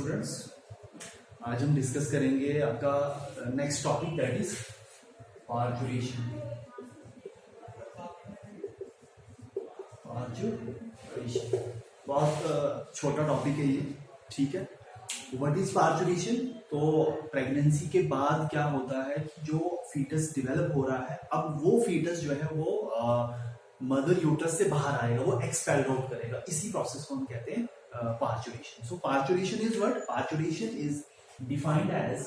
Students, आज हम discuss करेंगे आपका next topic that is parturition. बहुत छोटा टॉपिक है ये, ठीक है। What is parturition? तो प्रेगनेंसी के बाद क्या होता है कि जो फीटस डेवलप हो रहा है, अब वो फीटस जो है वो मदर यूट्रस से बाहर आएगा, वो एक्सपेल आउट करेगा। इसी प्रोसेस को हम कहते हैं parturition. So parturition is what? Parturition is defined as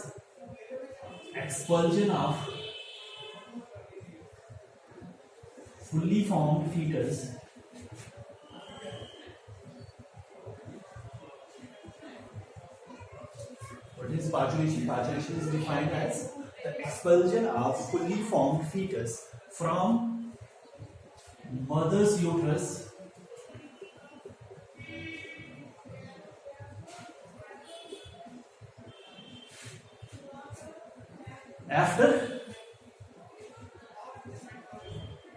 expulsion of fully formed fetus what is parturition? Parturition is defined as the expulsion of fully formed fetus from mother's uterus after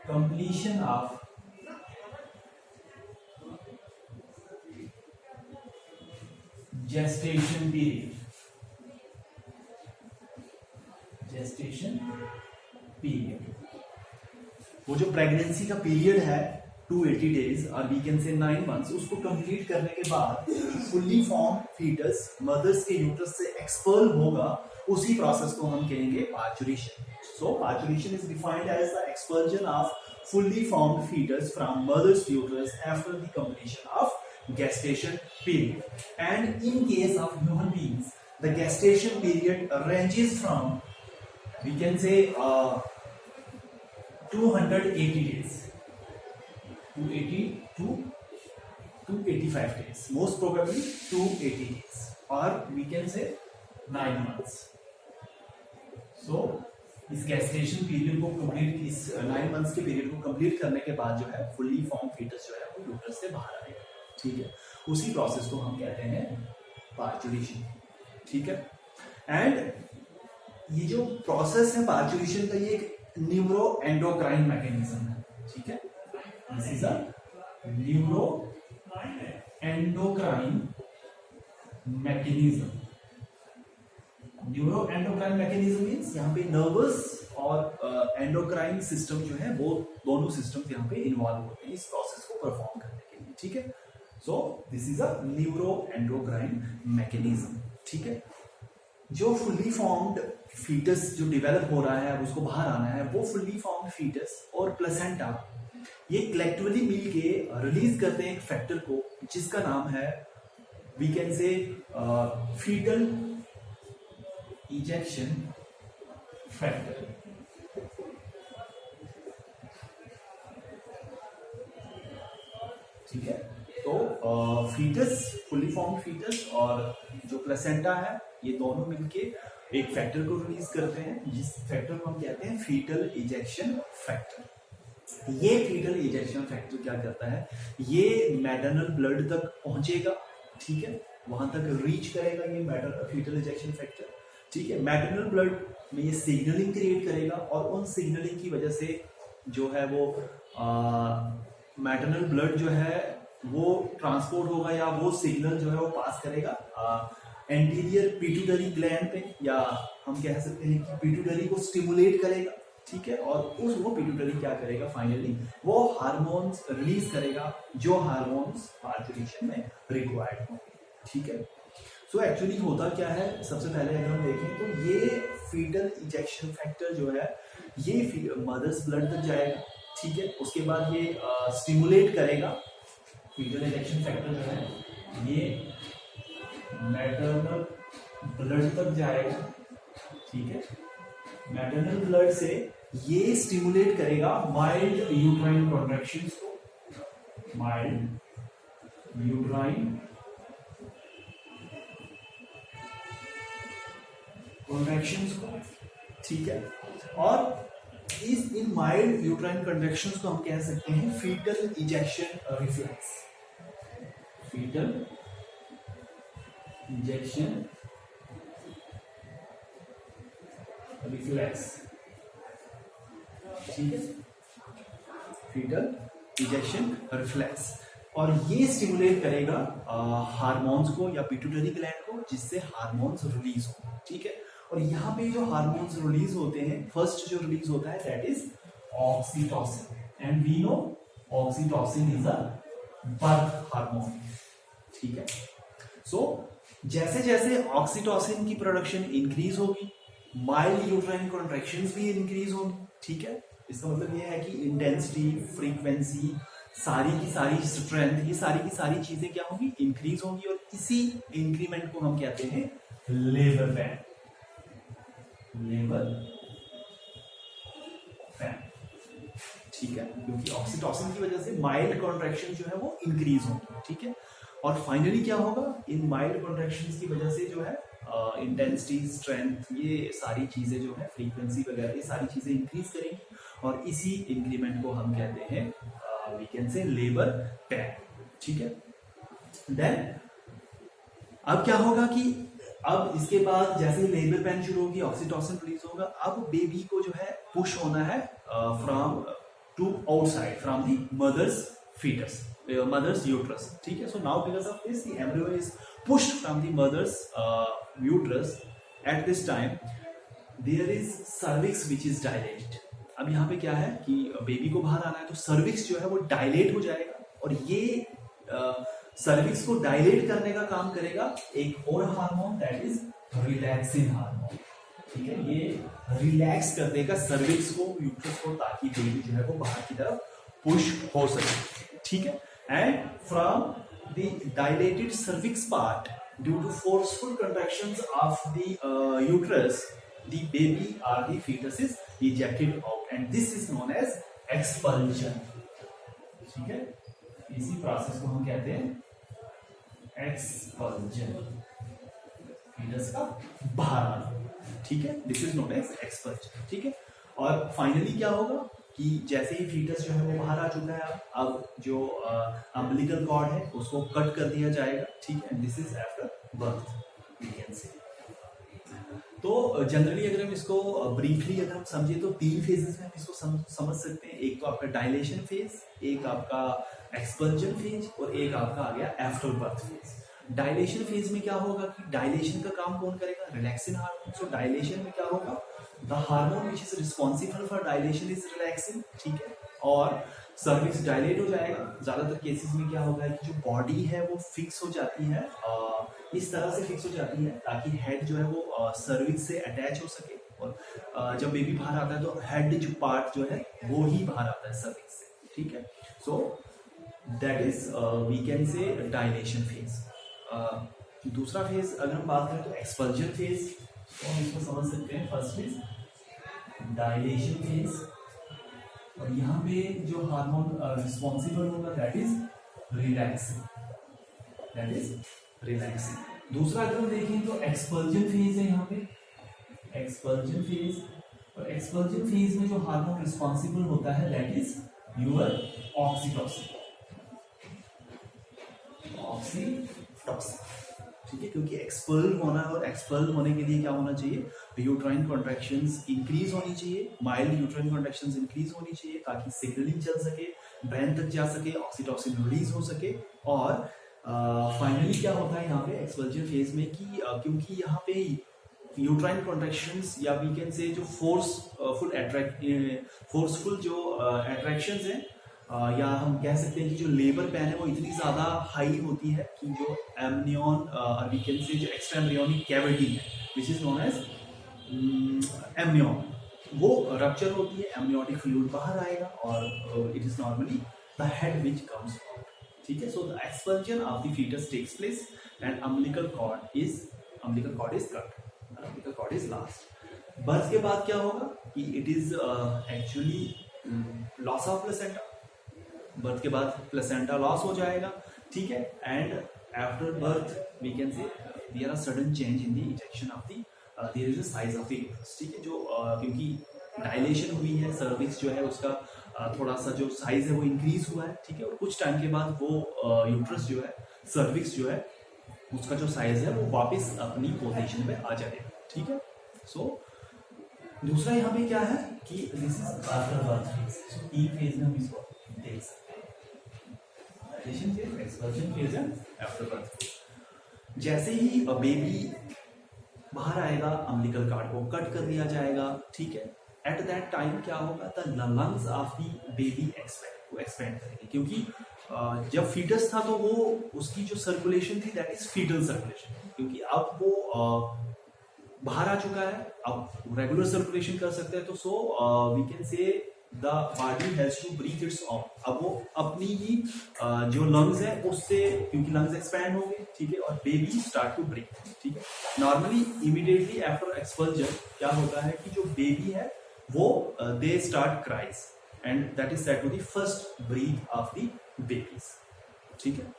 completion of gestation period. gestation period वो जो pregnancy का period है 280 days और we can से 9 months, उसको complete करने के बाद फुल्ली फॉर्म फीटस मदर्स के यूट्रस से एक्सपर्ल होगा। उसी प्रोसेस को हम कहेंगे parturition. So parturition is defined as the expulsion of fully formed fetus from mother's uterus after the completion of gestation period. And in case of human beings, the gestation period ranges from, we can say, 280 days, 280 to 285 days, most probably 280 days, or we can say 9 months. So इस gestation period को complete, इस 9 months के period को complete करने के बाद जो है फुल्ली फॉर्म फीटस जो है वो यूट्रस से बाहर आएगा, ठीक है। उसी प्रोसेस को हम कहते हैं पार्चुरेशन, ठीक है। एंड ये जो प्रोसेस है पार्चुरेशन का, ये एक न्यूरो एंडोक्राइन मैकेनिज्म है, ठीक है। This is a neuro endocrine mechanism. Neuro endocrine mechanism means यहाँ पे नर्वस और एंडोक्राइन सिस्टम जो है वो दोनों सिस्टम यहाँ पे इन्वॉल्व होते हैं इस प्रोसेस को परफॉर्म करने के लिए, ठीक है। So this is a neuro endocrine mechanism, ठीक है। जो फुल्ली फॉर्म्ड फीटस जो डेवलप हो रहा है, अब उसको बाहर आना है, वो फुल्ली फॉर्म्ड फीटस और प्लेसेंटा ये कलेक्टिवली मिलके रिलीज करते हैं एक फैक्टर को जिसका नाम है, we can say, fetal ejection factor. ठीक है। तो फीटस, फुली फॉर्म फीटस और जो प्लेसेंटा है, ये दोनों मिलके एक फैक्टर को रिलीज करते हैं जिस फैक्टर को हम कहते हैं फीटल इजेक्शन फैक्टर। ये फीटल इजेक्शन फैक्टर क्या करता है, ये मैटरनल ब्लड तक पहुंचेगा, ठीक है, वहां तक रीच करेगा ये फीटल इजेक्शन फैक्टर, ठीक है। मैटरनल ब्लड में ये सिग्नलिंग क्रिएट करेगा और उन सिग्नलिंग की वजह से जो है वो मैटरनल ब्लड जो है वो ट्रांसपोर्ट होगा या वो सिग्नल जो है वो पास करेगा एंटीरियर पिट्यूटरी ग्लैंड पे, या हम कह सकते हैं कि पिट्यूटरी को स्टिमुलेट करेगा, ठीक है। और उस वो पिट्यूटरी क्या करेगा, फाइनली वो हार्मोन्स रिलीज करेगा जो हार्मोन्स पार्चुरेशन में रिक्वायर्ड होंगे, ठीक है। सो एक्चुअली होता क्या है, सबसे पहले अगर हम देखें तो ये फीटल इजेक्शन फैक्टर जो है ये मदर्स ब्लड तक जाएगा, ठीक है। उसके बाद ये स्टिमुलेट करेगा, फीटल इजेक्शन फैक्टर जो है ये मैटरनल ब्लड तक जाएगा, ठीक है। मैटरनल ब्लड से ये स्टिमुलेट करेगा माइल्ड यूट्राइन कॉन्ट्रैक्शंस को, माइल्ड यूट्राइन कॉन्ट्रैक्शंस को, ठीक है। और इन माइल्ड यूट्राइन कॉन्ट्रैक्शंस को हम कह सकते हैं fetal ejection reflex, fetal ejection reflex, ठीक है, फीटल इजेक्शन रिफ्लेक्स। और ये स्टिमुलेट करेगा हार्मोन्स को या पिट्यूटरी ग्लैंड को, जिससे हार्मोन्स रिलीज हो, ठीक है। और यहाँ पे जो हार्मोन्स रिलीज होते हैं, फर्स्ट जो रिलीज होता है that is oxytocin, and we know oxytocin is a birth hormone, ठीक है। सो जैसे जैसे ऑक्सीटोसिन की प्रोडक्शन इंक्रीज होगी, माइल्ड यूट्राइन कॉन्ट्रैक्शंस भी इंक्रीज होंगी, ठीक है। इसका मतलब ये है कि इंटेंसिटी, फ्रीक्वेंसी, सारी की सारी स्ट्रेंथ, ये सारी की सारी चीजें क्या होंगी, इंक्रीज होंगी। और इसी इंक्रीमेंट को हम कहते हैं लेबर पेन, लेबर पेन, ठीक है। क्योंकि ऑक्सीटोसिन की वजह से माइल्ड कॉन्ट्रैक्शन जो है वो इंक्रीज होंगी, ठीक है। और फाइनली क्या होगा, इन माइल्ड कॉन्ट्रैक्शंस की वजह से जो है इंटेंसिटी, स्ट्रेंथ, ये सारी चीजें जो है, फ्रीक्वेंसी वगैरह, ये सारी चीजें इंक्रीज करेंगी। और इसी इंक्रीमेंट को हम कहते हैं we can say labour pain, ठीक है। देन अब क्या होगा कि अब इसके बाद जैसे लेबर पेन शुरू होगी, ऑक्सीटोसिन रिलीज होगा, अब बेबी को जो है पुश होना है from to outside from the mother's fetus, mother's uterus, ठीक है। So now because of this the embryo is pushed from the mother's uterus, at this time there is cervix which is dilated. अब यहाँ पे क्या है कि baby को बाहर आना है, तो सर्विक्स जो है वो डायलेट हो जाएगा, और ये सर्विक्स को डायलेट करने का काम करेगा एक और hormone, that is relaxin hormone, ठीक है। ये रिलैक्स कर देगा सर्विक्स को, यूट्रस को, ताकि बेबी जो है वो बाहर की तरफ पुश हो सके, ठीक है। And from the dilated cervix part, due to forceful contractions of the uterus, the baby or the fetus is ejected out, and this is known as expulsion, ठीक है। इसी प्रोसेस को हम कहते हैं एक्सपल्जन, फीटस का बाहर आना, ठीक है। This is known as expulsion, ठीक है। और फाइनली क्या होगा कि जैसे ही फीटस जो है वो बाहर आ चुका है, अब जो अम्बिलिकल कॉर्ड है उसको कट कर दिया जाएगा, ठीक है। This is after birth, we can say. तो जनरली अगर हम इसको ब्रीफली अगर हम समझे तो 3 फेजेस में हम इसको समझ सकते हैं। एक तो आपका डायलेशन फेज, एक आपका एक्सपल्जन फेज, और एक आपका आ गया after birth phase. Dilation phase में क्या होगा कि डायलेशन का काम कौन करेगा, रिलैक्सिन हार्मोन। सो डायलेशन में क्या होगा, the hormone which is responsible for dilation is relaxin, ठीक है। और सर्विक्स डायलेट हो जाएगा। ज्यादातर केसेस में क्या होगा कि जो बॉडी है वो फिक्स हो जाती है, इस तरह से फिक्स हो जाती है ताकि हेड जो है वो सर्विक्स से अटैच हो सके, और जब बेबी बाहर आता है तो हेड जो पार्ट जो है वो ही बाहर आता है सर्विक्स से, ठीक है। So that is we can say dilation phase. दूसरा फेज अगर हम बात करें तो एक्सपल्जन फेज, तो हम इसको समझ सकते हैं। फर्स्ट फेज डायलेशन फेज, और यहाँ पे जो हार्मोन रिस्पॉन्सिबल होगा that is relaxin, that is relaxing. दूसरा अगर हम देखें तो एक्सपल्जन फेज है, यहाँ पे एक्सपल्जन फेज, और एक्सपल्जन फेज में जो हार्मोन रिस्पॉन्सिबल होता है that is your oxytocin, oxytocin, ठीक है। क्योंकि एक्सपल होना है, और एक्सपल होने के लिए क्या होना चाहिए, यूट्राइन कॉन्ट्रैक्शंस इंक्रीज होनी चाहिए, माइल्ड यूट्राइन कॉन्ट्रैक्शंस इंक्रीज होनी चाहिए, ताकि सिग्नलिंग चल सके, ब्रेन तक जा सके, ऑक्सीटोसिन रिलीज हो सके। और फाइनली क्या होता है यहाँ पे एक्सपल्जन फेज में कि क्योंकि यहाँ पे यूट्राइन कॉन्ट्रैक्शंस या वी कैन से जो फोर्सफुल जो अट्रैक्शंस हैं, या हम कह सकते हैं कि जो लेबर पेन है वो इतनी ज्यादा हाई होती है कि जो एमनियन वी कैन से जो एक्स्ट्रा एम्ब्रियोनिक कैविटी है which is known as amnion, वो रप्चर होती है, एमनियोटिक फ्लूइड बाहर आएगा, और it is normally the head which comes, ठीक है। So the expulsion of the fetus takes place and umbilical cord is cut, umbilical cord is last. Birth के बाद क्या होगा कि it is actually loss of placenta, birth के बाद placenta loss हो जाएगा, ठीक है। And after birth we can से there are sudden change in the ejection of the there is a size of the uterus, ठीक है। जो क्योंकि डायलेशन हुई है, सर्विक्स जो है उसका थोड़ा सा जो साइज है वो इंक्रीज हुआ है, ठीक है। और कुछ टाइम के बाद वो यूट्रस जो है, सर्विक्स जो है, उसका जो साइज है वो वापस अपनी पोजीशन पे आ जाएगा, ठीक है। सो दूसरा यहाँ पे क्या है कि this is after birth phase. सो 3 फेज में हम इसको देख सकते हैं। Fertilization phase, expulsion phase and after birth. जैसे ही बेबी बाहर आएगा, अम्बिलिकल कार्ड को कट कर दिया जाएगा, ठीक है। एट दैट टाइम क्या होगा, the lungs of the baby expand करेंगे, क्योंकि जब फीटस था तो वो उसकी जो सर्कुलेशन थी दैट इज फीटल सर्कुलेशन, क्योंकि अब वो बाहर आ चुका है, अब रेगुलर सर्कुलेशन कर सकते हैं, तो so we can say the body has to breathe its own. अब वो अपनी ही जो लंग्स है उससे, क्योंकि लंग्स एक्सपैंड हो गए, ठीक है, और बेबी स्टार्ट टू ब्रीथ, ठीक है। नॉर्मली इमीडिएटली आफ्टर एक्सपल्जन क्या होता है कि जो बेबी है वो they start cries and that is said to the first breath of the babies, ठीक है।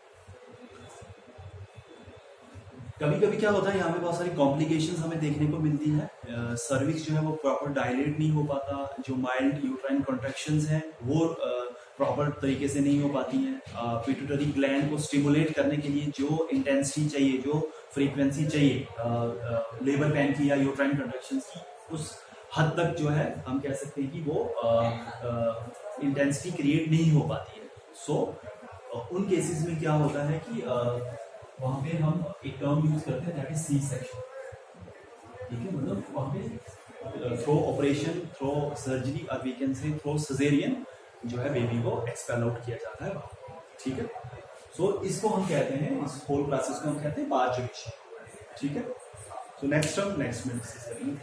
कभी कभी क्या होता है, यहाँ पे बहुत सारी कॉम्प्लिकेशंस हमें देखने को मिलती है। सर्विक्स जो है वो प्रॉपर डायलेट नहीं हो पाता, जो माइल्ड यूट्राइन कॉन्ट्रैक्शंस हैं वो प्रॉपर तरीके से नहीं हो पाती हैं। पिट्यूटरी ग्लैंड को स्टिमुलेट करने के लिए जो इंटेंसिटी चाहिए, जो फ्रीक्वेंसी चाहिए लेबर पेन की या यूट्राइन कॉन्ट्रैक्शंस की, उस हद तक जो है हम कह सकते हैं कि वो इंटेंसिटी क्रिएट नहीं हो पाती है। सो उन केसेस में क्या होता है कि वहां पे हम एक टर्म यूज करते हैं दैट इज सी सेक्शन, ठीक है। मतलब वहां पे थ्रो ऑपरेशन, थ्रो सर्जरी और we can say through caesarean जो है बेबी को एक्सपेल आउट किया जाता है, ठीक है। सो इसको हम कहते हैं, इस होल प्रोसेस को हम कहते हैं पार्चुरेशन, ठीक है। सो नेक्स्ट टर्म नेक्स्ट में डिस्कस करेंगे।